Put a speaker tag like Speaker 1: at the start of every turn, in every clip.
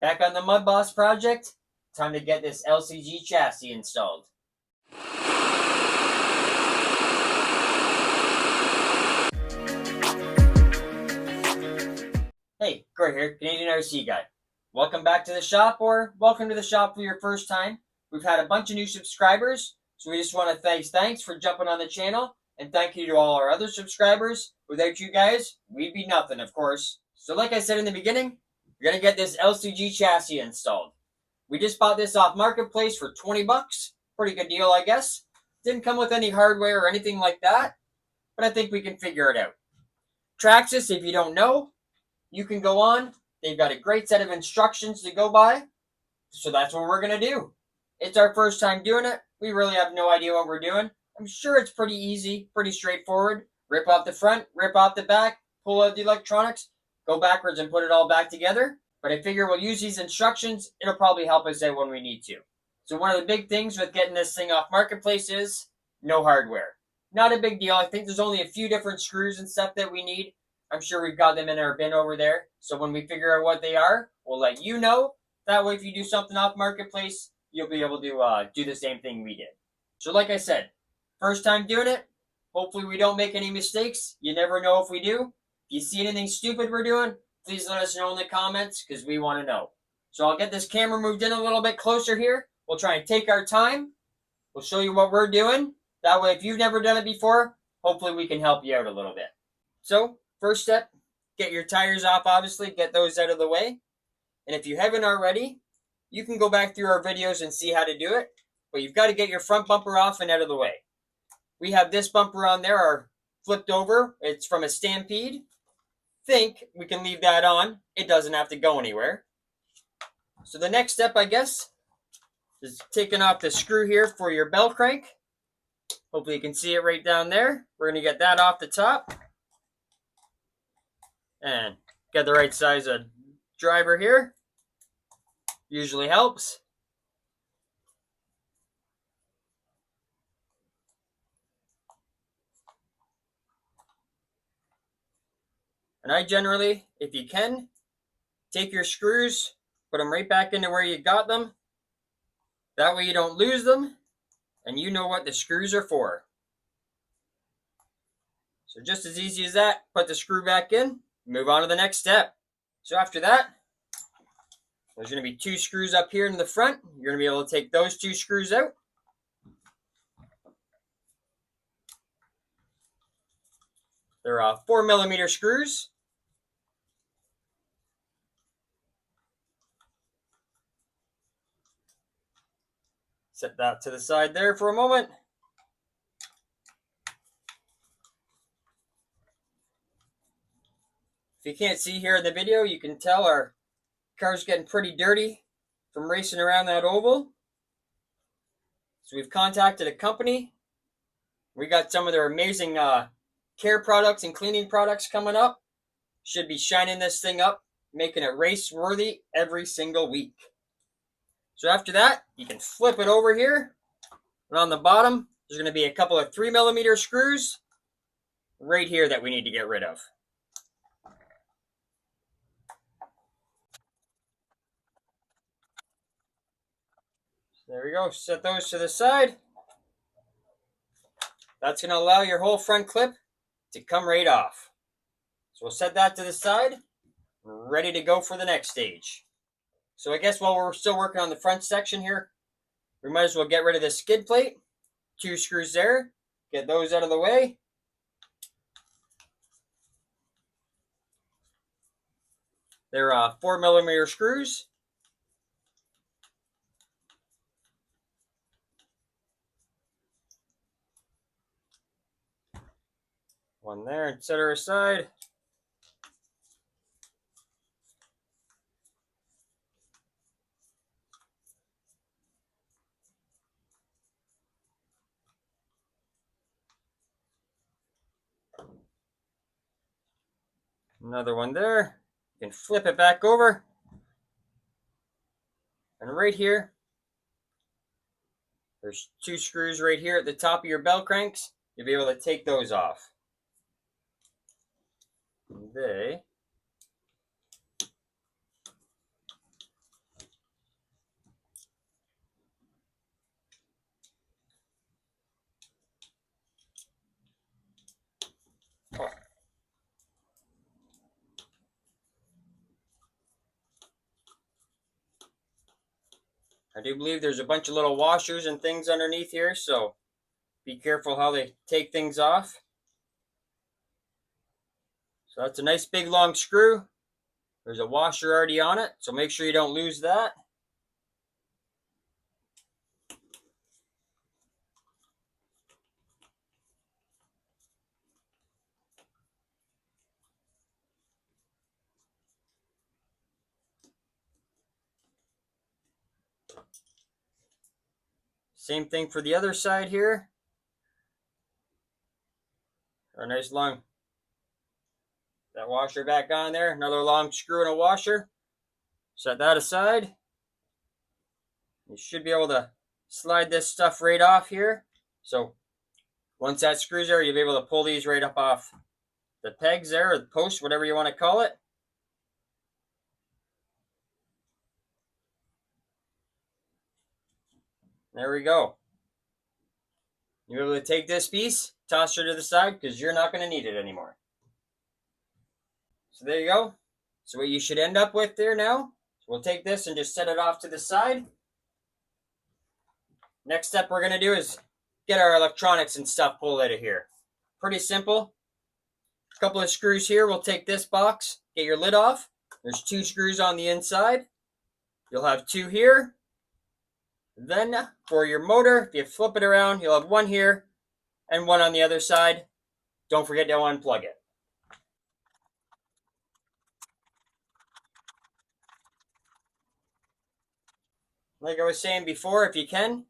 Speaker 1: Back on the Mudboss project, time to get this LCG chassis installed. Hey, Corey here, Canadian RC guy. Welcome back to the shop, or welcome to the shop for your first time. We've had a bunch of new subscribers, so we just want to thanks for jumping on the channel, and thank you to all our other subscribers. Without you guys, we'd be nothing, of course. So like I said in the beginning, we're going to get this LCG chassis installed. We just bought this off Marketplace for 20 bucks. Pretty good deal, I guess. Didn't come with any hardware or anything like that, but I think we can figure it out. Traxxas, if you don't know, you can go on. They've got a great set of instructions to go by, so that's what we're going to do. It's our first time doing it. We really have no idea what we're doing. I'm sure it's pretty easy, pretty straightforward. Rip off the front, rip off the back, pull out the electronics, go backwards and put it all back together. But I figure we'll use these instructions. It'll probably help us out when we need to. So one of the big things with getting this thing off Marketplace is no hardware. Not a big deal. I think there's only a few different screws and stuff that we need. I'm sure we've got them in our bin over there. So when we figure out what they are, we'll let you know. That way, if you do something off Marketplace, you'll be able to do the same thing we did. So like I said, first time doing it. Hopefully we don't make any mistakes. You never know if we do. If you see anything stupid we're doing, please let us know in the comments because we want to know. So I'll get this camera moved in a little bit closer here. We'll try and take our time. We'll show you what we're doing. That way, if you've never done it before, hopefully we can help you out a little bit. So, first step, get your tires off, obviously. Get those out of the way. And if you haven't already, you can go back through our videos and see how to do it. But you've got to get your front bumper off and out of the way. We have this bumper on there, are flipped over. It's from a Stampede. Think we can leave that on. It doesn't have to go anywhere. So the next step, I guess, is taking off the screw here for your bell crank. Hopefully you can see it right down there. We're going to get that off the top. And get the right size of driver here. Usually helps. And I generally, if you can, take your screws, put them right back into where you got them. That way you don't lose them, and you know what the screws are for. So just as easy as that, put the screw back in, move on to the next step. So after that, there's going to be two screws up here in the front. You're going to be able to take those two screws out. They're 4mm screws. Set that to the side there for a moment. If you can't see here in the video, you can tell our car's getting pretty dirty from racing around that oval. So we've contacted a company. We got some of their amazing care products and cleaning products coming up. Should be shining this thing up, making it race worthy every single week. So after that, you can flip it over here. And on the bottom, there's going to be a couple of 3mm screws right here that we need to get rid of. So there we go. Set those to the side. That's going to allow your whole front clip to come right off. So we'll set that to the side. Ready to go for the next stage. So I guess while we're still working on the front section here, we might as well get rid of this skid plate. Two screws there. Get those out of the way. They're 4mm screws. One there and set her aside. Another one there. You can flip it back over. And right here, there's two screws right here at the top of your bell cranks. You'll be able to take those off. They I do believe there's a bunch of little washers and things underneath here, so be careful how they take things off. So that's a nice big long screw. There's a washer already on it, so make sure you don't lose that. Same thing for the other side here. A nice long, that washer back on there. Another long screw and a washer. Set that aside. You should be able to slide this stuff right off here. So once that screws there, you'll be able to pull these right up off the pegs there, or the post, whatever you want to call it. There we go. You're able to take this piece, toss her to the side, because you're not going to need it anymore. So there you go. So what you should end up with there now, we'll take this and just set it off to the side. Next step we're going to do is get our electronics and stuff pulled out of here. Pretty simple. A couple of screws here. We'll take this box, get your lid off. There's 2 screws on the inside. You'll have 2 here. Then for your motor, if you flip it around, you'll have 1 here and 1 on the other side. Don't forget to unplug it. Like I was saying before, if you can,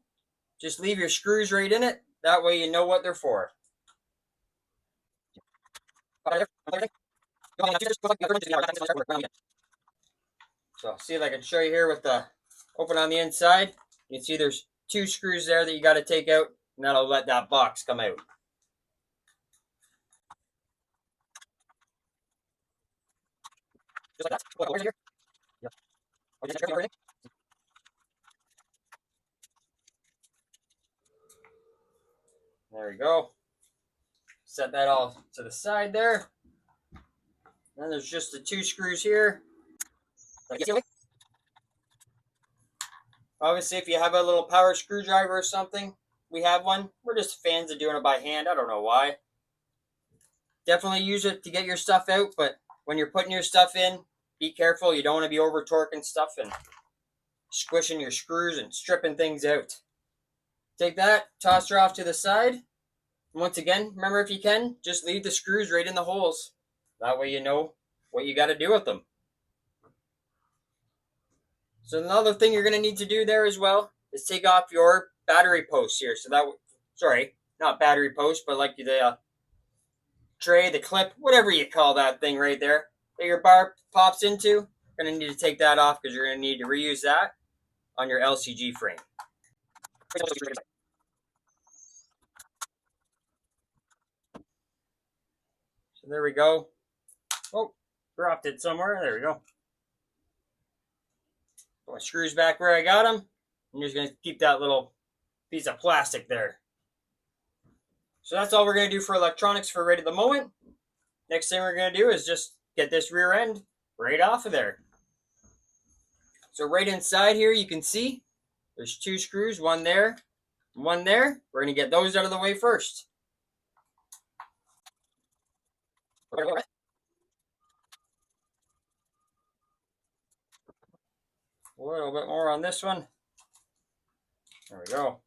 Speaker 1: just leave your screws right in it. That way you know what they're for. So see if I can show you here with the open on the inside. You can see there's 2 screws there that you got to take out, and that'll let that box come out. Just like that. Where's it here? Yeah. There we go. Set that all to the side there. Then there's just the 2 screws here. Obviously, if you have a little power screwdriver or something, we have one. We're just fans of doing it by hand. I don't know why. Definitely use it to get your stuff out, but when you're putting your stuff in, be careful. You don't want to be over torquing stuff and squishing your screws and stripping things out. Take that, toss her off to the side. And once again, remember, if you can, just leave the screws right in the holes. That way you know what you got to do with them. So another thing you're going to need to do there as well is take off your battery posts here. So that, sorry, not battery post, but like the tray, the clip, whatever you call that thing right there that your bar pops into. You're going to need to take that off because you're going to need to reuse that on your LCG frame. So there we go. Oh, dropped it somewhere. There we go. Put my screws back where I got them. I'm just going to keep that little piece of plastic there. So that's all we're going to do for electronics for right at the moment. Next thing we're going to do is just get this rear end right off of there. So right inside here you can see there's 2 screws, 1 there, 1 there. We're going to get those out of the way first. A little bit more on this one. There we go.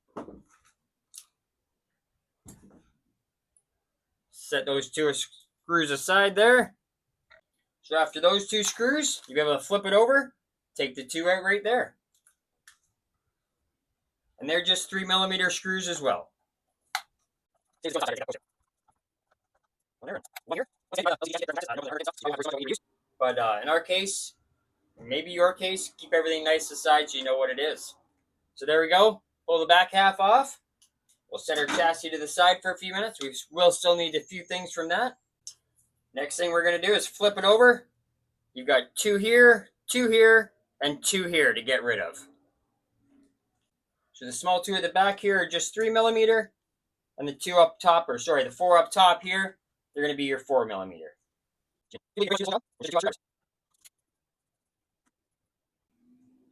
Speaker 1: Set those 2 screws aside there. So after those 2 screws, you'll be able to flip it over, take the 2 out right there. And they're just 3mm screws as well. But in our case, maybe your case, keep everything nice aside so you know what it is. So there we go. Pull the back half off. We'll set our chassis to the side for a few minutes. We will still need a few things from that. Next thing we're going to do is flip it over. You've got 2 here, 2 here, and 2 here to get rid of. So the small 2 at the back here are just 3mm, and the 2 up top, or sorry, the 4 up top here, they're going to be your 4mm.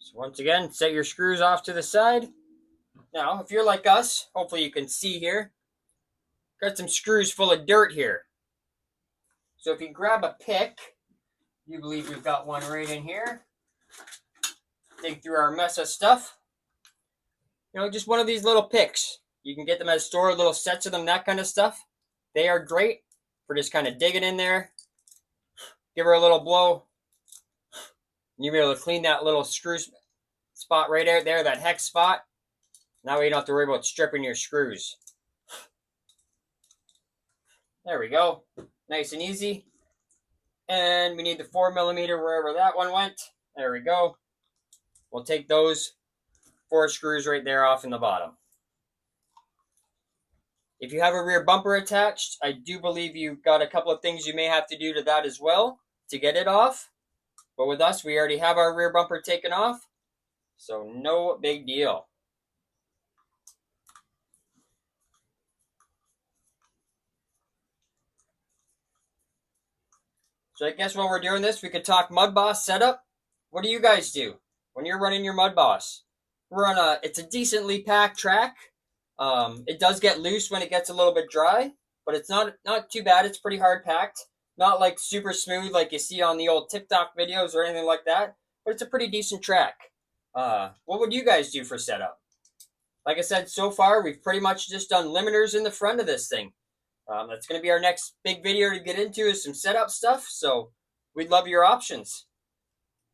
Speaker 1: So once again, set your screws off to the side. Now, if you're like us, hopefully you can see here, got some screws full of dirt here. So if you grab a pick, you believe we've got one right in here. Dig through our mess of stuff. You know, just one of these little picks. You can get them at a store, little sets of them, that kind of stuff. They are great for just kind of digging in there. Give her a little blow. You'll be able to clean that little screw spot right out there, that hex spot. Now you don't have to worry about stripping your screws. There we go. Nice and easy. And we need the 4mm wherever that one went. There we go. We'll take those 4 screws right there off in the bottom. If you have a rear bumper attached, I do believe you've got a couple of things you may have to do to that as well to get it off. But with us, we already have our rear bumper taken off, so no big deal. So I guess while we're doing this, we could talk Mudboss setup. What do you guys do when you're running your Mudboss? It's a decently packed track. It does get loose when it gets a little bit dry, but it's not too bad. It's pretty hard packed. Not like super smooth like you see on the old TikTok videos or anything like that, but it's a pretty decent track. What would you guys do for setup? Like I said, so far, we've pretty much just done limiters in the front of this thing. That's going to be our next big video to get into is some setup stuff, so we'd love your options.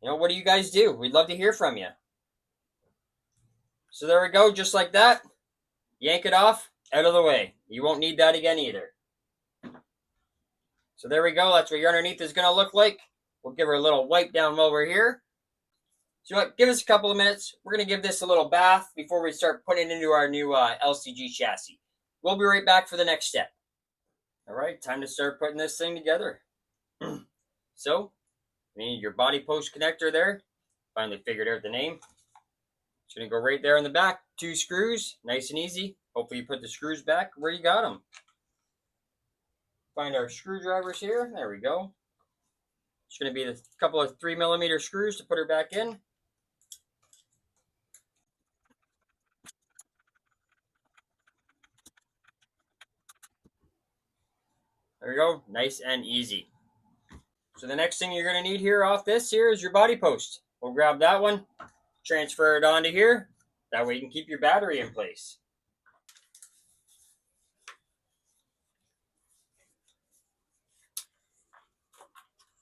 Speaker 1: You know, what do you guys do? We'd love to hear from you. So there we go, just like that. Yank it off, out of the way. You won't need that again either. So there we go. That's what your underneath is going to look like. We'll give her a little wipe down while we're here. So what, give us a couple of minutes. We're going to give this a little bath before we start putting it into our new LCG chassis. We'll be right back for the next step. All right, time to start putting this thing together. So, we need your body post connector there. Finally figured out the name. It's going to go right there in the back. 2 screws, nice and easy. Hopefully you put the screws back where you got them. Find our screwdrivers here. There we go. It's going to be a couple of 3mm screws to put her back in. There we go. Nice and easy. So the next thing you're going to need here off this here is your body post. We'll grab that one, transfer it onto here. That way you can keep your battery in place.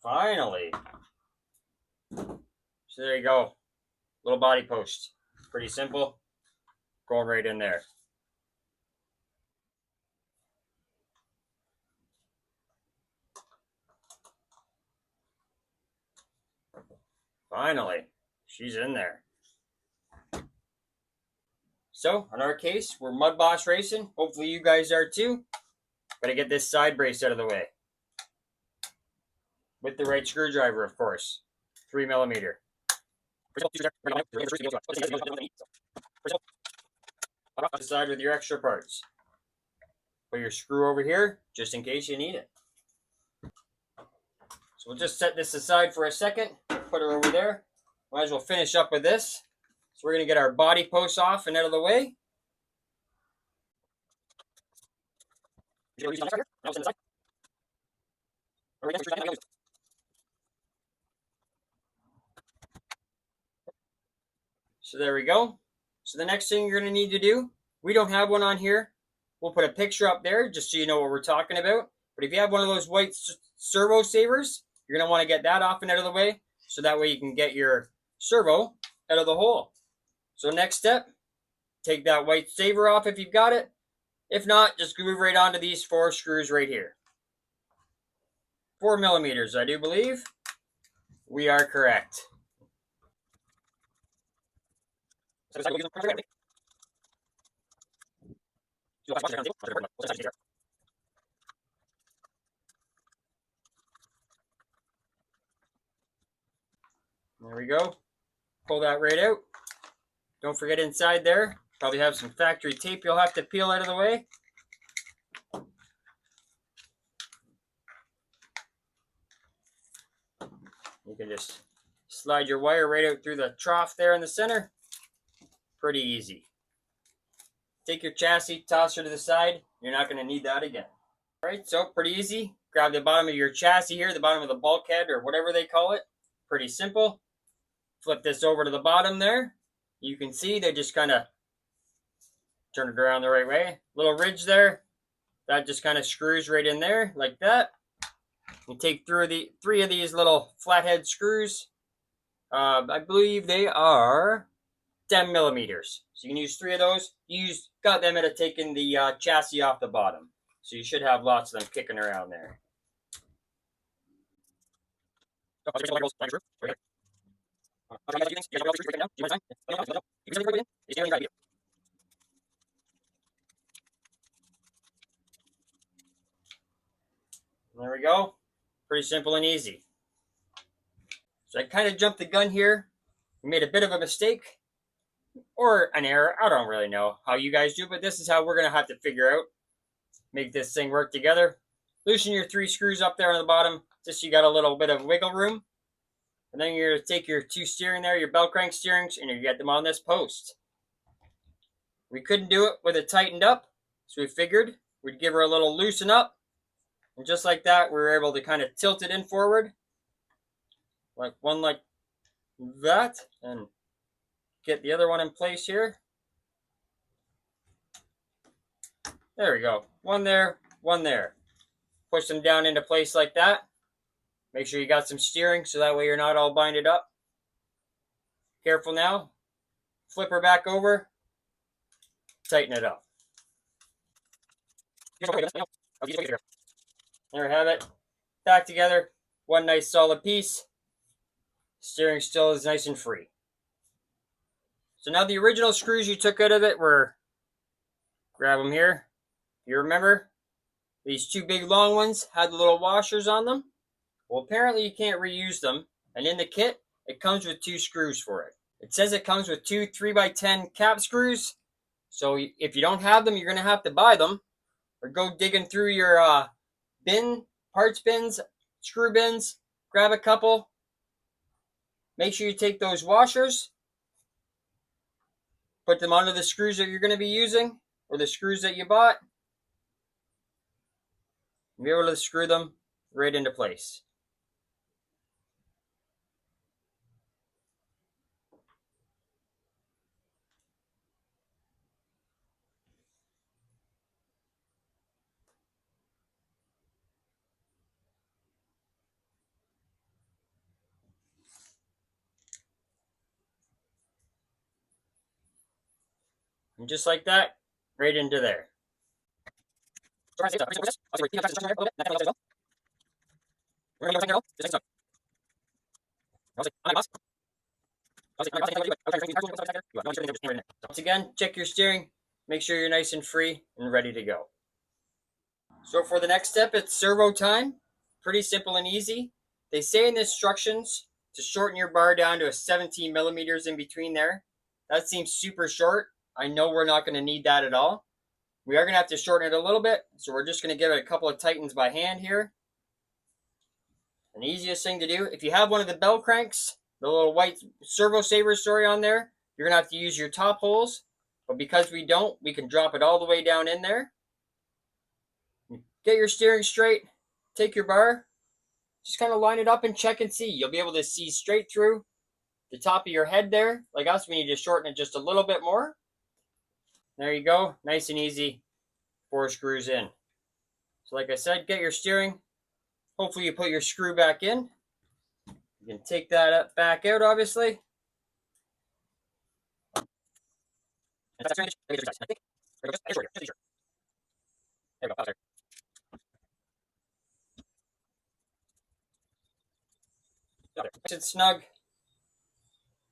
Speaker 1: Finally. So there you go. Little body post. Pretty simple. Going right in there. Finally. She's in there. So, in our case, we're Mudboss racing. Hopefully you guys are too. Gotta get this side brace out of the way. With the right screwdriver, of course. 3mm. The side with your extra parts. Put your screw over here, just in case you need it. So we'll just set this aside for a second. Put her over there. Might as well finish up with this. So we're going to get our body posts off and out of the way. So there we go. So the next thing you're going to need to do, we don't have one on here. We'll put a picture up there just so you know what we're talking about. But if you have one of those white servo savers, you're going to want to get that off and out of the way. So that way you can get your servo out of the hole. So next step, take that white saver off if you've got it. If not, just move right onto these 4 screws right here. 4mm, I do believe. We are correct. There we go. Pull that right out. Don't forget inside there, probably have some factory tape you'll have to peel out of the way. You can just slide your wire right out through the trough there in the center. Pretty easy. Take your chassis, toss her to the side. You're not going to need that again. All right, so pretty easy. Grab the bottom of your chassis here, the bottom of the bulkhead or whatever they call it. Pretty simple. Flip this over to the bottom there. You can see they just kind of turn it around the right way. Little ridge there. That just kind of screws right in there like that. You take three of these little flathead screws. I believe they are 10 millimeters. So you can use 3 of those. Got them at taking the chassis off the bottom. So you should have lots of them kicking around there. There we go. Pretty simple and easy. So I kind of jumped the gun here. We made a bit of a mistake or an error. I don't really know how you guys do, but this is how we're going to have to figure out. Make this thing work together. Loosen your 3 screws up there on the bottom, just so you got a little bit of wiggle room. And then you're going to take your 2 steering there, your bell crank steerings, and you get them on this post. We couldn't do it with it tightened up, so we figured we'd give her a little loosen up. And just like that, we were able to kind of tilt it in forward. Like that. And get the other one in place here. There we go. One there, one there. Push them down into place like that. Make sure you got some steering so that way you're not all binded up. Careful now. Flip her back over. Tighten it up. There we have it. Back together. One nice solid piece. Steering still is nice and free. So now the original screws you took out of it were, grab them here. You remember? These 2 big long ones had the little washers on them. Well, apparently you can't reuse them. And in the kit, it comes with 2 screws for it. It says it comes with 2 3x10 cap screws. So if you don't have them, you're going to have to buy them. Or go digging through your parts bins, screw bins. Grab a couple. Make sure you take those washers. Put them onto the screws that you're going to be using. Or the screws that you bought. And be able to screw them right into place. And just like that, right into there. Once again, check your steering. Make sure you're nice and free and ready to go. So for the next step, it's servo time. Pretty simple and easy. They say in the instructions to shorten your bar down to a 17 millimeters in between there. That seems super short. I know we're not going to need that at all. We are going to have to shorten it a little bit, so we're just going to give it a couple of tightens by hand here. And the easiest thing to do, if you have one of the bell cranks, the little white servo saver story on there, you're going to have to use your top holes. But because we don't, we can drop it all the way down in there. Get your steering straight. Take your bar. Just kind of line it up and check and see. You'll be able to see straight through the top of your head there. Like us, we need to shorten it just a little bit more. There you go. Nice and easy. 4 screws in. So like I said, get your steering. Hopefully you put your screw back in. You can take that back out, obviously. Nice and snug.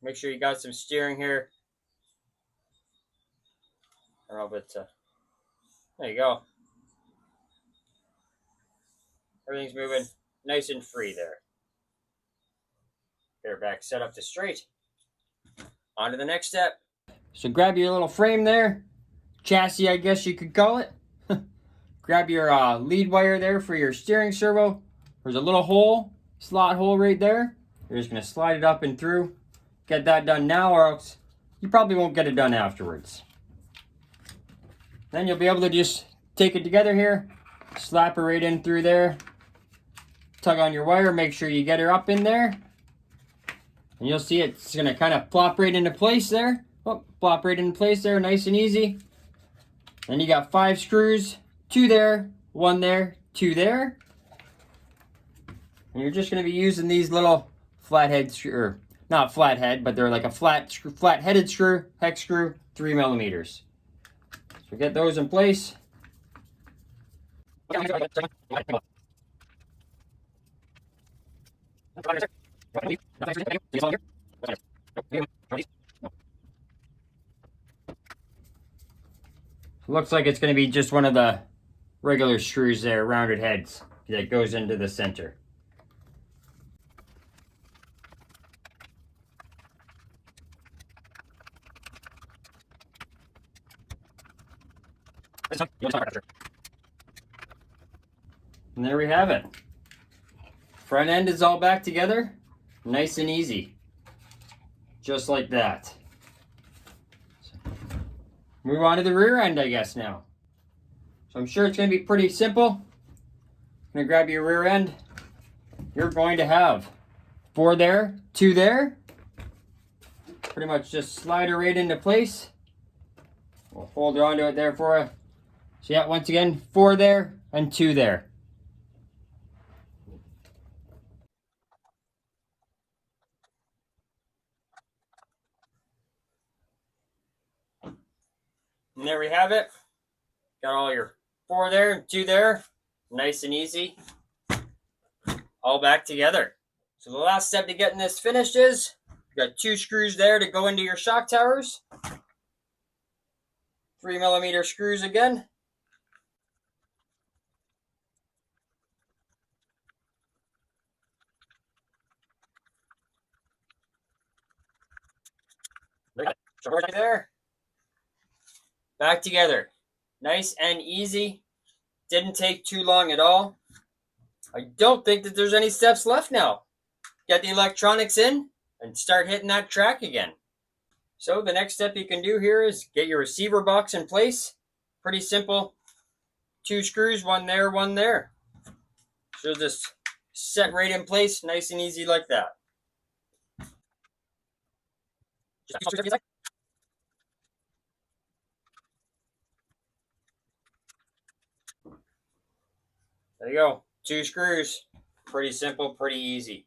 Speaker 1: Make sure you got some steering here. I don't know, but there you go. Everything's moving nice and free there. Get her back set up to straight. On to the next step. So grab your little frame there. Chassis, I guess you could call it. Grab your lead wire there for your steering servo. There's a little hole, slot hole right there. You're just going to slide it up and through. Get that done now, or else you probably won't get it done afterwards. Then you'll be able to just take it together here, slap her right in through there, tug on your wire, make sure you get her up in there, and you'll see it's going to kind of plop right into place there. Oh, plop right into place there, nice and easy. Then you got 5 screws, 2 there, 1 there, 2 there. And you're just going to be using these little flathead screw, or not flathead, but they're like a flat-headed screw, hex screw, 3 millimeters. So get those in place. Looks like it's going to be just one of the regular screws there, rounded heads, that goes into the center. And there we have it. Front end is all back together, nice and easy. Just like that. Move on to the rear end, I guess, now. So I'm sure it's going to be pretty simple. I'm going to grab your rear end. You're going to have 4 there, 2 there. Pretty much just slide her right into place. We'll hold her onto it there for you. So yeah, once again, 4 there and 2 there. And there we have it. Got all your 4 there and 2 there. Nice and easy. All back together. So the last step to getting this finished is, you got 2 screws there to go into your shock towers. 3 millimeter screws again. There. Back together. Nice and easy. Didn't take too long at all. I don't think that there's any steps left now. Get the electronics in and start hitting that track again. So the next step you can do here is get your receiver box in place. Pretty simple. 2 screws, 1 there, 1 there. So just set right in place, nice and easy like that. There you go. 2 screws. Pretty simple, pretty easy.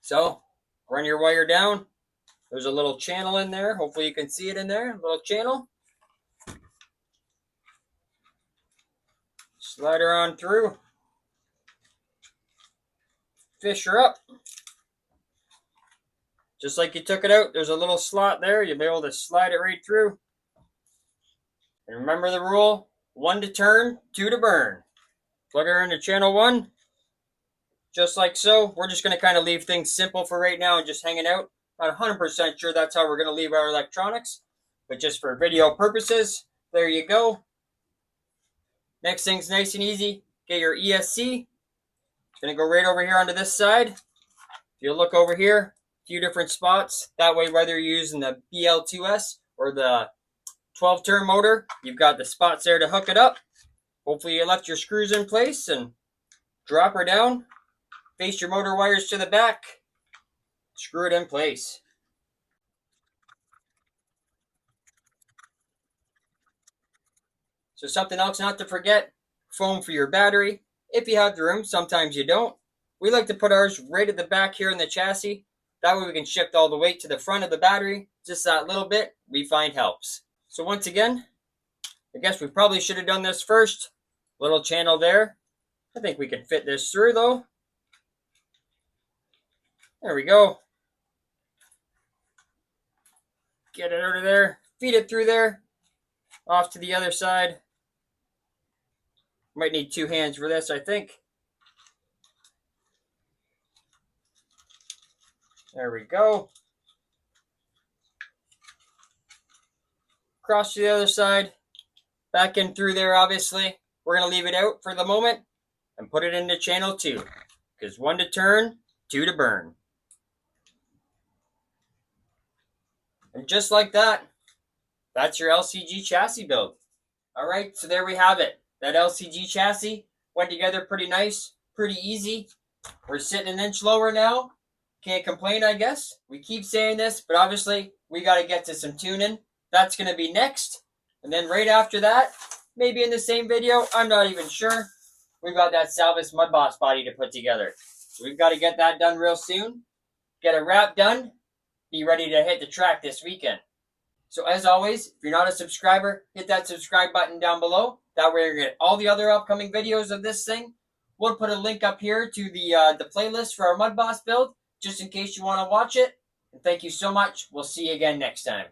Speaker 1: So, run your wire down. There's a little channel in there. Hopefully you can see it in there. A little channel. Slide her on through. Fish her up. Just like you took it out, there's a little slot there. You'll be able to slide it right through. And remember the rule, 1 to turn, 2 to burn. Plug her into channel 1. Just like so. We're just going to kind of leave things simple for right now and just hanging out. Not 100% sure that's how we're going to leave our electronics. But just for video purposes, there you go. Next thing's nice and easy. Get your ESC. It's going to go right over here onto this side. If you look over here, a few different spots. That way, whether you're using the BL2S or the 12-turn motor, you've got the spots there to hook it up. Hopefully you left your screws in place and drop her down. Face your motor wires to the back. Screw it in place. So something else not to forget, foam for your battery. If you have the room, sometimes you don't. We like to put ours right at the back here in the chassis. That way we can shift all the weight to the front of the battery. Just that little bit we find helps. So once again, I guess we probably should have done this first. Little channel there. I think we can fit this through though. There we go. Get it out of there. Feed it through there. Off to the other side. Might need 2 hands for this, I think. There we go. Cross to the other side. Back in through there, obviously. We're going to leave it out for the moment and put it into channel 2. Because 1 to turn, two to burn. And just like that, that's your LCG chassis build. All right, so there we have it. That LCG chassis went together pretty nice, pretty easy. We're sitting an inch lower now. Can't complain, I guess. We keep saying this, but obviously we got to get to some tuning. That's going to be next. And then right after that, maybe in the same video, I'm not even sure, we've got that Salvus Mudboss body to put together. So we've got to get that done real soon. Get a wrap done. Be ready to hit the track this weekend. So as always, if you're not a subscriber, hit that subscribe button down below. That way you're going to get all the other upcoming videos of this thing. We'll put a link up here to the playlist for our Mudboss build, just in case you want to watch it. And thank you so much. We'll see you again next time.